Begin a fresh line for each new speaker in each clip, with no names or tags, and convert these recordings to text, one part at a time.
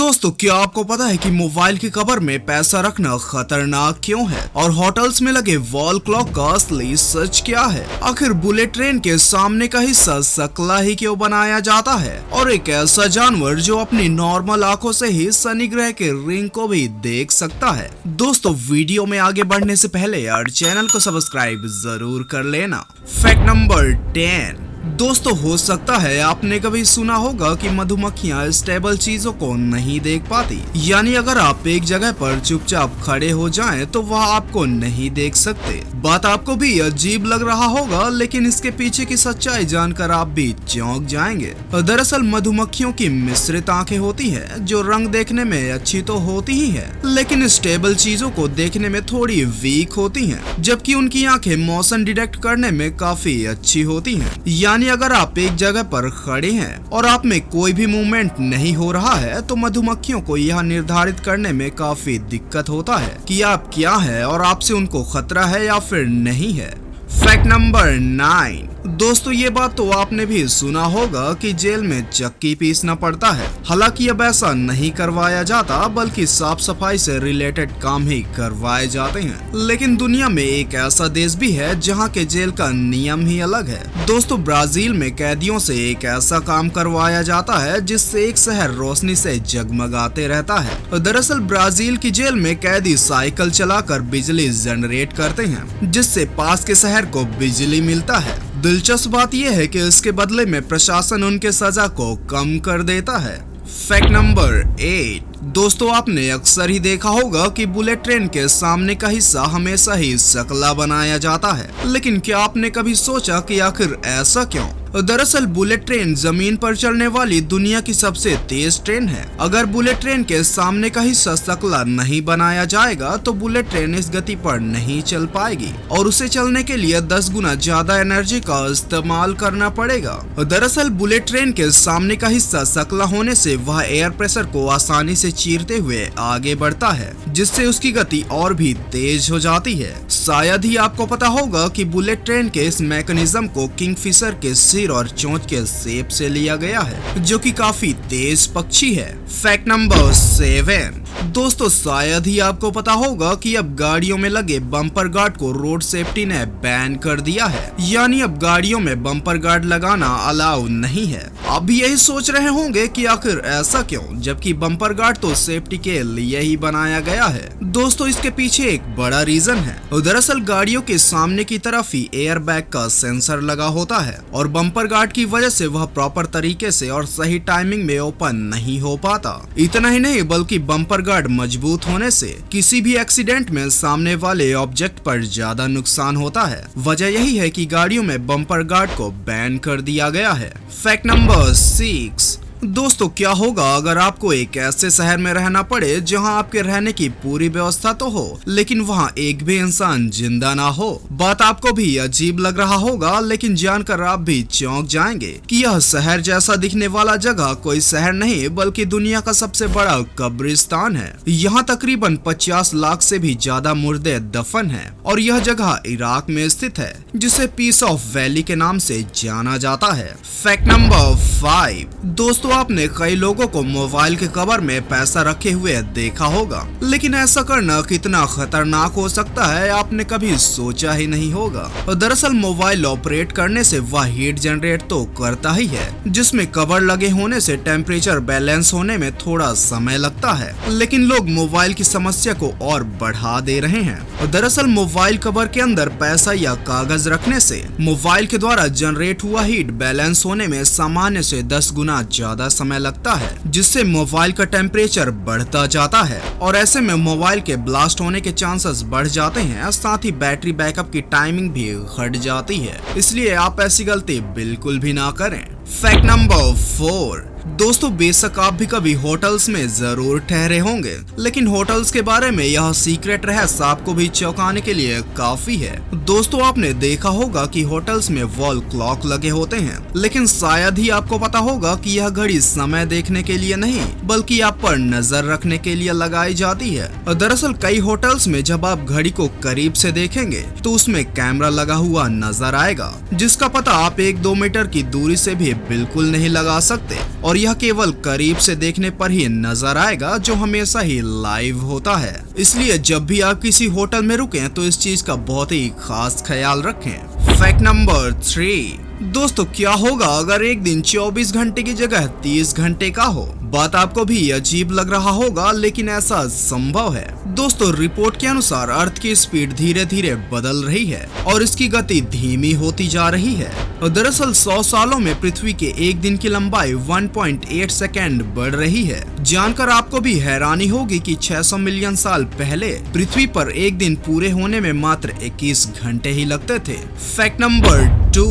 दोस्तों, क्या आपको पता है कि मोबाइल की कवर में पैसा रखना खतरनाक क्यों है और होटल्स में लगे वॉल क्लॉक का असली सच क्या है? आखिर बुलेट ट्रेन के सामने का हिस्सा सकला ही क्यों बनाया जाता है और एक ऐसा जानवर जो अपनी नॉर्मल आंखों से ही शनि ग्रह के रिंग को भी देख सकता है। दोस्तों, वीडियो में आगे बढ़ने से पहले यार चैनल को सब्सक्राइब जरूर कर लेना। Fact number 10। दोस्तों, हो सकता है आपने कभी सुना होगा कि मधुमक्खियां स्टेबल चीजों को नहीं देख पाती, यानी अगर आप एक जगह पर चुपचाप खड़े हो जाएं तो वह आपको नहीं देख सकते। बात आपको भी अजीब लग रहा होगा, लेकिन इसके पीछे की सच्चाई जानकर आप भी चौंक जाएंगे। दरअसल मधुमक्खियों की मिश्रित आंखें होती है जो रंग देखने में अच्छी तो होती ही है, लेकिन स्टेबल चीजों को देखने में थोड़ी वीक होती है, जबकि उनकी आंखें मोशन डिटेक्ट करने में काफी अच्छी होती है। यानी अगर आप एक जगह पर खड़े हैं और आप में कोई भी मूवमेंट नहीं हो रहा है तो मधुमक्खियों को यह निर्धारित करने में काफी दिक्कत होता है कि आप क्या है और आपसे उनको खतरा है या फिर नहीं है। Fact number 9। दोस्तों, ये बात तो आपने भी सुना होगा कि जेल में चक्की पीसना पड़ता है। हालांकि अब ऐसा नहीं करवाया जाता, बल्कि साफ सफाई से रिलेटेड काम ही करवाए जाते हैं। लेकिन दुनिया में एक ऐसा देश भी है जहां के जेल का नियम ही अलग है। दोस्तों, ब्राजील में कैदियों से एक ऐसा काम करवाया जाता है जिससे एक शहर रोशनी से जगमगाते रहता है। दरअसल ब्राजील की जेल में कैदी साइकिल चलाकर बिजली जनरेट करते हैं, जिससे पास के शहर को बिजली मिलता है। दिलचस्प बात यह है कि इसके बदले में प्रशासन उनके सजा को कम कर देता है। Fact number 8। दोस्तों, आपने अक्सर ही देखा होगा कि बुलेट ट्रेन के सामने का हिस्सा हमेशा ही सकला बनाया जाता है, लेकिन क्या आपने कभी सोचा कि आखिर ऐसा क्यों? दरअसल बुलेट ट्रेन जमीन पर चलने वाली दुनिया की सबसे तेज ट्रेन है। अगर बुलेट ट्रेन के सामने का हिस्सा सकला नहीं बनाया जाएगा तो बुलेट ट्रेन इस गति पर नहीं चल पाएगी और उसे चलने के लिए 10 गुना ज्यादा एनर्जी का इस्तेमाल करना पड़ेगा। दरअसल बुलेट ट्रेन के सामने का हिस्सा सकला होने से वह एयर प्रेशर को आसानी से चीरते हुए आगे बढ़ता है, जिससे उसकी गति और भी तेज हो जाती है। शायद ही आपको पता होगा कि बुलेट ट्रेन के इस मैकेनिज्म को किंगफिशर के और चोंच के शेप से लिया गया है, जो कि काफी तेज पक्षी है। Fact number 7। दोस्तों, शायद ही आपको पता होगा कि अब गाड़ियों में लगे बम्पर गार्ड को रोड सेफ्टी ने बैन कर दिया है, यानी अब गाड़ियों में बम्पर गार्ड लगाना अलाउ नहीं है। आप भी यही सोच रहे होंगे कि आखिर ऐसा क्यों, जबकि बम्पर गार्ड तो सेफ्टी के लिए ही बनाया गया है। दोस्तों, इसके पीछे एक बड़ा रीजन है। दरअसल गाड़ियों के सामने की तरफ ही एयर बैग का सेंसर लगा होता है और बम्पर गार्ड की वजह से वह प्रॉपर तरीके से और सही टाइमिंग में ओपन नहीं हो पाता। इतना ही नहीं, बल्कि बम्पर गार्ड मजबूत होने से किसी भी एक्सीडेंट में सामने वाले ऑब्जेक्ट पर ज्यादा नुकसान होता है। वजह यही है कि गाड़ियों में बम्पर गार्ड को बैन कर दिया गया है। Fact number 6। दोस्तों, क्या होगा अगर आपको एक ऐसे शहर में रहना पड़े जहां आपके रहने की पूरी व्यवस्था तो हो, लेकिन वहां एक भी इंसान जिंदा ना हो? बात आपको भी अजीब लग रहा होगा, लेकिन जानकर आप भी चौंक जाएंगे कि यह शहर जैसा दिखने वाला जगह कोई शहर नहीं बल्कि दुनिया का सबसे बड़ा कब्रिस्तान है। यहाँ तकरीबन 50 लाख से भी ज्यादा मुर्दे दफन है और यह जगह इराक में स्थित है, जिसे पीस ऑफ वैली के नाम से जाना जाता है। Fact number 5। दोस्तों, आपने कई लोगों को मोबाइल के कवर में पैसा रखे हुए देखा होगा, लेकिन ऐसा करना कितना खतरनाक हो सकता है आपने कभी सोचा ही नहीं होगा। दरअसल मोबाइल ऑपरेट करने से वह हीट जनरेट तो करता ही है, जिसमें कवर लगे होने से टेम्परेचर बैलेंस होने में थोड़ा समय लगता है, लेकिन लोग मोबाइल की समस्या को और बढ़ा दे रहे हैं। दरअसल मोबाइल कवर के अंदर पैसा या कागज रखने से मोबाइल के द्वारा जनरेट हुआ हीट बैलेंस होने में सामान्य से 10 गुना ज्यादा समय लगता है, जिससे मोबाइल का टेम्परेचर बढ़ता जाता है और ऐसे में मोबाइल के ब्लास्ट होने के चांसेस बढ़ जाते हैं। साथ ही बैटरी बैकअप की टाइमिंग भी घट जाती है, इसलिए आप ऐसी गलती बिल्कुल भी ना करें। Fact number 4। दोस्तों, बेशक आप भी कभी होटल्स में जरूर ठहरे होंगे, लेकिन होटल्स के बारे में यह सीक्रेट रहस्य आपको भी चौंकाने के लिए काफी है। दोस्तों, आपने देखा होगा कि होटल्स में वॉल क्लॉक लगे होते हैं, लेकिन शायद ही आपको पता होगा कि यह घड़ी समय देखने के लिए नहीं बल्कि आप पर नजर रखने के लिए लगाई जाती है। दरअसल कई होटल्स में जब आप घड़ी को करीब से देखेंगे तो उसमें कैमरा लगा हुआ नजर आएगा, जिसका पता आप 1-2 मीटर की दूरी से भी बिल्कुल नहीं लगा सकते। और यह केवल करीब से देखने पर ही नजर आएगा, जो हमेशा ही लाइव होता है। इसलिए जब भी आप किसी होटल में रुकें तो इस चीज का बहुत ही खास ख्याल रखें। फैक्ट नंबर 3, दोस्तों क्या होगा अगर एक दिन 24 घंटे की जगह 30 घंटे का हो? बात आपको भी अजीब लग रहा होगा, लेकिन ऐसा संभव है। दोस्तों रिपोर्ट के अनुसार अर्थ की स्पीड धीरे धीरे बदल रही है और इसकी गति धीमी होती जा रही है। दरअसल 100 सालों में पृथ्वी के एक दिन की लंबाई 1.8 सेकेंड बढ़ रही है। जानकर आपको भी हैरानी होगी कि 600 मिलियन साल पहले पृथ्वी पर एक दिन पूरे होने में मात्र 21 घंटे ही लगते थे। फैक्ट नंबर 2,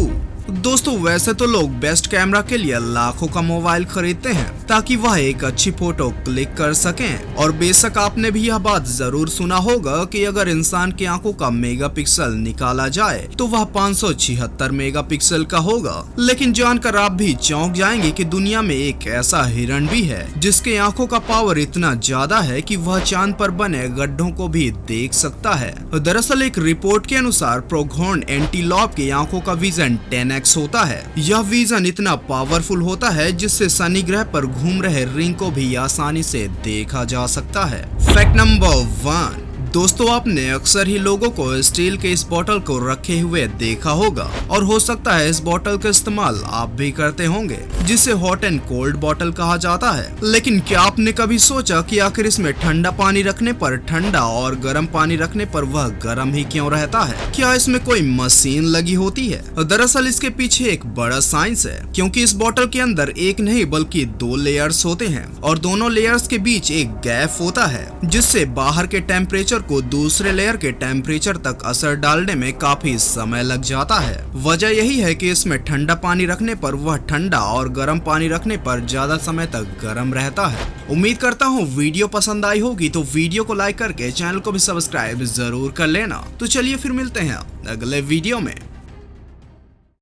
दोस्तों वैसे तो लोग बेस्ट कैमरा के लिए लाखों का मोबाइल खरीदते हैं ताकि वह एक अच्छी फोटो क्लिक कर सकें, और बेशक आपने भी यह बात जरूर सुना होगा कि अगर इंसान की आंखों का मेगापिक्सल निकाला जाए तो वह 576 मेगापिक्सल का होगा। लेकिन जानकर आप भी चौंक जाएंगे कि दुनिया में एक ऐसा हिरण भी है जिसके आंखों का पावर इतना ज्यादा है कि वह चांद पर बने गड्ढों को भी देख सकता है। दरअसल एक रिपोर्ट के अनुसार प्रोघोर्न एंटीलॉप की आंखों का विजन 10x होता है। यह विजन इतना पावरफुल होता है जिससे शनि ग्रह पर घूम रहे रिंग को भी आसानी से देखा जा सकता है। फैक्ट नंबर 1, दोस्तों आपने अक्सर ही लोगों को स्टील के इस बोतल को रखे हुए देखा होगा, और हो सकता है इस बोतल का इस्तेमाल आप भी करते होंगे, जिसे हॉट एंड कोल्ड बोतल कहा जाता है। लेकिन क्या आपने कभी सोचा कि आखिर इसमें ठंडा पानी रखने पर ठंडा और गर्म पानी रखने पर वह गर्म ही क्यों रहता है? क्या इसमें कोई मशीन लगी होती है? दरअसल इसके पीछे एक बड़ा साइंस है, क्योंकि इस बोतल के अंदर एक नहीं बल्कि 2 लेयर्स होते हैं और दोनों लेयर्स के बीच एक गैप होता है, जिससे बाहर के टेम्परेचर को दूसरे लेयर के टेम्परेचर तक असर डालने में काफी समय लग जाता है। वजह यही है कि इसमें ठंडा पानी रखने पर वह ठंडा और गर्म पानी रखने पर ज्यादा समय तक गर्म रहता है। उम्मीद करता हूँ वीडियो पसंद आई होगी, तो वीडियो को लाइक करके चैनल को भी सब्सक्राइब जरूर कर लेना। तो चलिए फिर मिलते हैं अगले वीडियो में।